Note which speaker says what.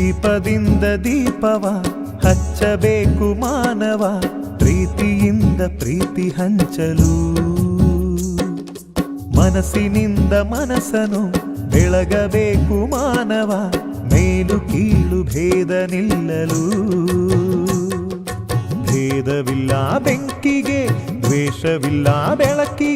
Speaker 1: ದೀಪದಿಂದ ದೀಪವ ಹಚ್ಚಬೇಕು ಮಾನವ, ಪ್ರೀತಿಯಿಂದ ಪ್ರೀತಿ ಹಂಚಲು. ಮನಸ್ಸಿನಿಂದ ಮನಸ್ಸನು ಬೆಳಗಬೇಕು ಮಾನವ, ಮೇಲು ಕೀಳು ಭೇದ ನಿಲ್ಲಲು. ಭೇದವಿಲ್ಲ ಬೆಂಕಿಗೆ, ದ್ವೇಷವಿಲ್ಲ ಬೆಳಕಿಗೆ.